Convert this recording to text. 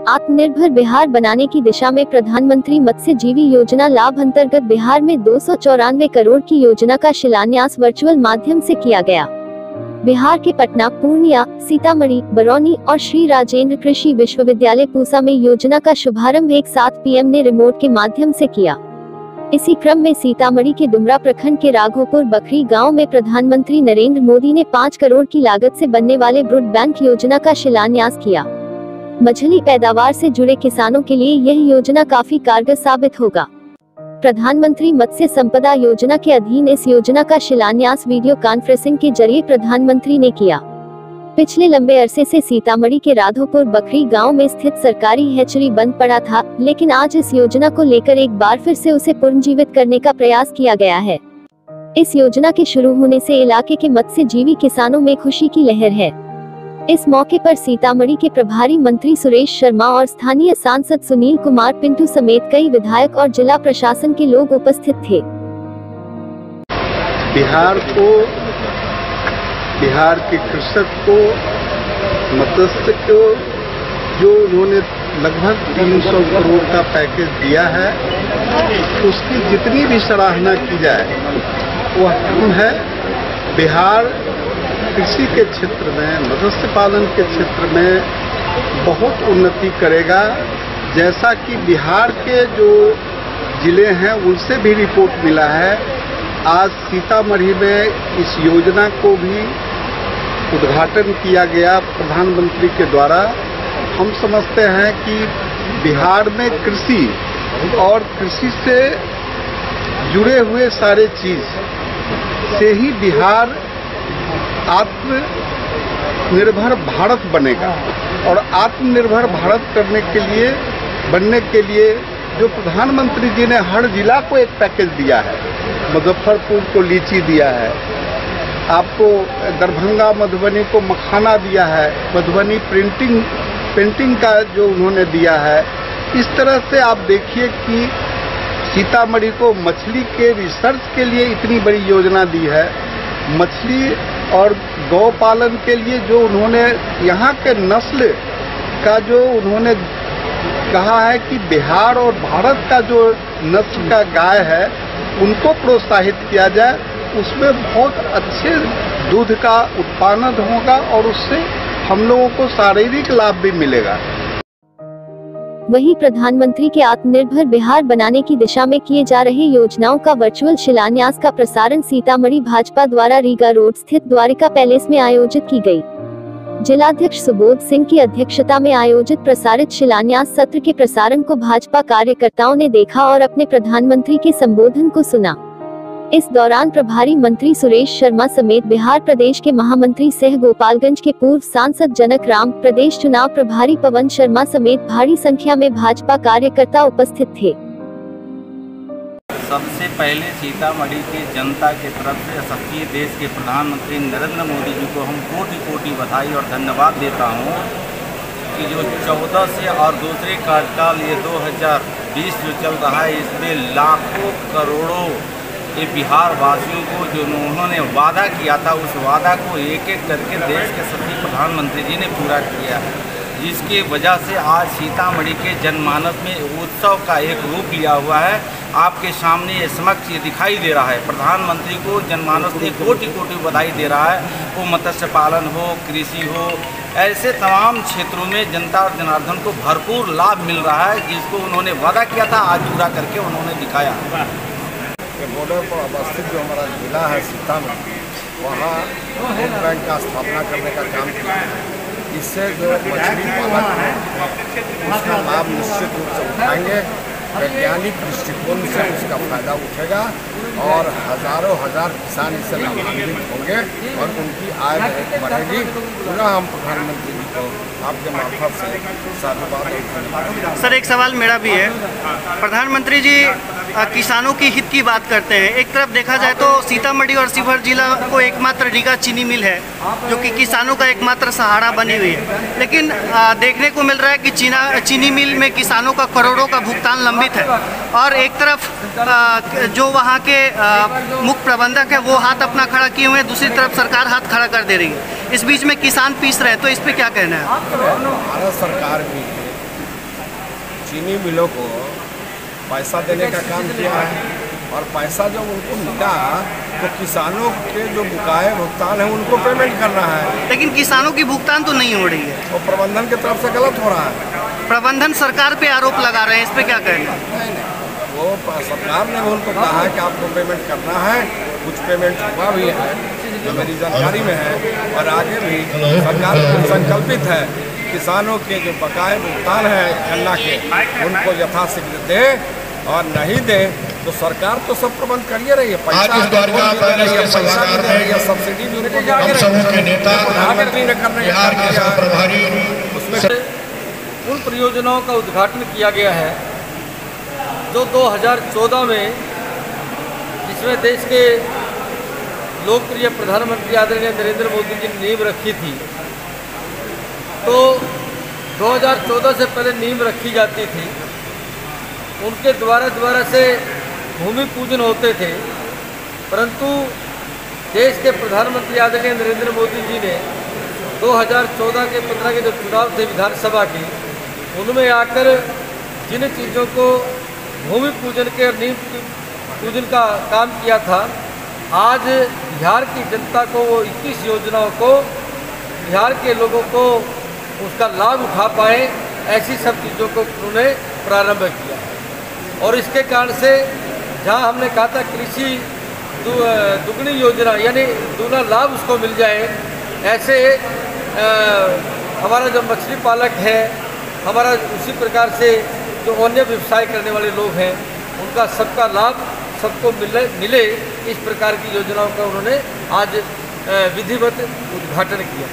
आत्मनिर्भर बिहार बनाने की दिशा में प्रधानमंत्री मत्स्य जीवी योजना लाभ अंतर्गत बिहार में 294 करोड़ की योजना का शिलान्यास वर्चुअल माध्यम से किया गया। बिहार के पटना, पूर्णिया, सीतामढ़ी, बरौनी और श्री राजेंद्र कृषि विश्वविद्यालय पूसा में योजना का शुभारंभ एक साथ पीएम ने रिमोट के माध्यम से किया। इसी क्रम में सीतामढ़ी के डुमरा प्रखंड के राघोपुर बखरी गांव में प्रधानमंत्री नरेंद्र मोदी ने 5 करोड़ की लागत से बनने वाले ब्रॉडबैंड योजना का शिलान्यास किया। मछली पैदावार से जुड़े किसानों के लिए यह योजना काफी कारगर साबित होगा। प्रधानमंत्री मत्स्य संपदा योजना के अधीन इस योजना का शिलान्यास वीडियो कॉन्फ्रेंसिंग के जरिए प्रधानमंत्री ने किया। पिछले लंबे अरसे से सीतामढ़ी के राघोपुर बखरी गांव में स्थित सरकारी हैचरी बंद पड़ा था, लेकिन आज इस योजना को लेकर एक बार फिर से उसे पुनर्जीवित करने का प्रयास किया गया है। इस योजना के शुरू होने से इलाके के मत्स्य जीवी किसानों में खुशी की लहर है। इस मौके पर सीतामढ़ी के प्रभारी मंत्री सुरेश शर्मा और स्थानीय सांसद सुनील कुमार पिंटू समेत कई विधायक और जिला प्रशासन के लोग उपस्थित थे। बिहार के कृषक को, मत्स्य को जो उन्होंने लगभग 300 करोड़ का पैकेज दिया है, उसकी जितनी भी सराहना की जाए वह कम है। बिहार कृषि के क्षेत्र में, मत्स्य पालन के क्षेत्र में बहुत उन्नति करेगा। जैसा कि बिहार के जो जिले हैं उनसे भी रिपोर्ट मिला है, आज सीतामढ़ी में इस योजना को भी उद्घाटन किया गया प्रधानमंत्री के द्वारा। हम समझते हैं कि बिहार में कृषि और कृषि से जुड़े हुए सारे चीज से ही बिहार आत्मनिर्भर भारत बनेगा। और आत्मनिर्भर भारत बनने के लिए जो प्रधानमंत्री जी ने हर जिला को एक पैकेज दिया है, मुजफ्फरपुर को लीची दिया है, आपको दरभंगा मधुबनी को मखाना दिया है, मधुबनी पेंटिंग का जो उन्होंने दिया है, इस तरह से आप देखिए कि सीतामढ़ी को मछली के रिसर्च के लिए इतनी बड़ी योजना दी है। मछली और गौ पालन के लिए जो उन्होंने यहाँ के नस्ल का जो उन्होंने कहा है कि बिहार और भारत का जो नस्ल का गाय है उनको प्रोत्साहित किया जाए, उसमें बहुत अच्छे दूध का उत्पादन होगा और उससे हम लोगों को शारीरिक लाभ भी मिलेगा। वहीं प्रधानमंत्री के आत्मनिर्भर बिहार बनाने की दिशा में किए जा रहे योजनाओं का वर्चुअल शिलान्यास का प्रसारण सीतामढ़ी भाजपा द्वारा रीगा रोड स्थित द्वारिका पैलेस में आयोजित की गई। जिलाध्यक्ष सुबोध सिंह की अध्यक्षता में आयोजित प्रसारित शिलान्यास सत्र के प्रसारण को भाजपा कार्यकर्ताओं ने देखा और अपने प्रधानमंत्री के संबोधन को सुना। इस दौरान प्रभारी मंत्री सुरेश शर्मा समेत बिहार प्रदेश के महामंत्री सह गोपालगंज के पूर्व सांसद जनक राम, प्रदेश चुनाव प्रभारी पवन शर्मा समेत भारी संख्या में भाजपा कार्यकर्ता उपस्थित थे। सबसे पहले सीतामढ़ी की जनता की तरफ से यशस्वी देश के प्रधानमंत्री नरेंद्र मोदी जी को हम कोटि कोटि बधाई और धन्यवाद देता हूँ कि जो 14 से और दूसरे कार्यकाल ये 2020 जो चल रहा है, इसमें लाखों करोड़ों ये बिहार वासियों को जो उन्होंने वादा किया था, उस वादा को एक एक करके देश के सभी प्रधानमंत्री जी ने पूरा किया है, जिसकी वजह से आज सीतामढ़ी के जनमानस में उत्सव का एक रूप लिया हुआ है। आपके सामने ये समक्ष ये दिखाई दे रहा है। प्रधानमंत्री को जनमानस ने कोटि कोटि बधाई दे रहा है। वो मत्स्य पालन हो, कृषि हो, ऐसे तमाम क्षेत्रों में जनता और जनार्दन को भरपूर लाभ मिल रहा है, जिसको उन्होंने वादा किया था आज पूरा करके उन्होंने दिखाया। बॉर्डर पर अवस्थित जो हमारा जिला है सीतामढ़ी, वहाँ वोट बैंक का स्थापना करने का काम किया। इससे जो मछली पालक है उसका लाभ निश्चित रूप से उठाएंगे। वैज्ञानिक दृष्टिकोण से उसका फायदा उठेगा और हजारों हजार किसान इससे लाभान्वित होंगे और उनकी आय बढ़ेगी। पूरा हम प्रधानमंत्री जी को आपके मार्फत से साधुवाद। सर, एक सवाल मेरा भी है। प्रधानमंत्री जी किसानों की हित की बात करते हैं। एक तरफ देखा जाए तो सीतामढ़ी और शिवहर जिला को एकमात्र रीगा चीनी मिल है जो कि किसानों का एकमात्र सहारा बनी हुई है, लेकिन देखने को मिल रहा है कि चीनी मिल में किसानों का करोड़ों का भुगतान लंबित है और एक तरफ जो वहाँ के मुख्य प्रबंधक है वो हाथ अपना खड़ा किए हुए हैं, दूसरी तरफ सरकार हाथ खड़ा कर दे रही है। इस बीच में किसान पीस रहे हैं, तो इस पर क्या कहना है? भारत सरकार भी चीनी मिलों को पैसा देने का काम किया है, और पैसा जब उनको मिला तो किसानों के जो बकाये भुगतान है उनको पेमेंट करना है, लेकिन किसानों की भुगतान तो नहीं हो रही है। और प्रबंधन की तरफ से गलत हो रहा है। प्रबंधन सरकार पे आरोप लगा रहे हैं, इस पे क्या कहना है? नहीं, वो सरकार ने उनको कहा है कि आपको पेमेंट करना है, कुछ पेमेंट हुआ भी है जो मेरी जानकारी में है, और आगे भी सरकार संकल्पित है किसानों के जो बकाये भुगतान है गन्ना के उनको यथाशीघ्र दे, और नहीं दे तो सरकार तो सब प्रबंध करिए रही है। पैसा आज इस द्वारका पैलेस के सभागार में सब्सिडी भी उनको हम समूह के नेता प्रधानमंत्री ने करने बिहार के सह प्रभारी उसमें उन परियोजनाओं का उद्घाटन किया गया है जो 2014 में, जिसमें देश के लोकप्रिय प्रधानमंत्री आदरणीय नरेंद्र मोदी जी ने नींव रखी थी। तो 2014 से पहले नींव रखी जाती थी, उनके द्वारा से भूमि पूजन होते थे, परंतु देश के प्रधानमंत्री आदरणीय नरेंद्र मोदी जी ने 2014 के 15 के जो चुनाव थे विधानसभा के, उनमें आकर जिन चीज़ों को भूमि पूजन के और नींव पूजन का काम किया था, आज बिहार की जनता को वो 21 योजनाओं को, बिहार के लोगों को उसका लाभ उठा पाए, ऐसी सब चीज़ों को उन्होंने प्रारंभ किया। और इसके कारण से जहां हमने कहा था कृषि दुगनी योजना यानी दूना लाभ उसको मिल जाए, ऐसे हमारा जो मछली पालक है, हमारा उसी प्रकार से जो अन्य व्यवसाय करने वाले लोग हैं, उनका सबका लाभ सबको मिले इस प्रकार की योजनाओं का उन्होंने आज विधिवत उद्घाटन किया।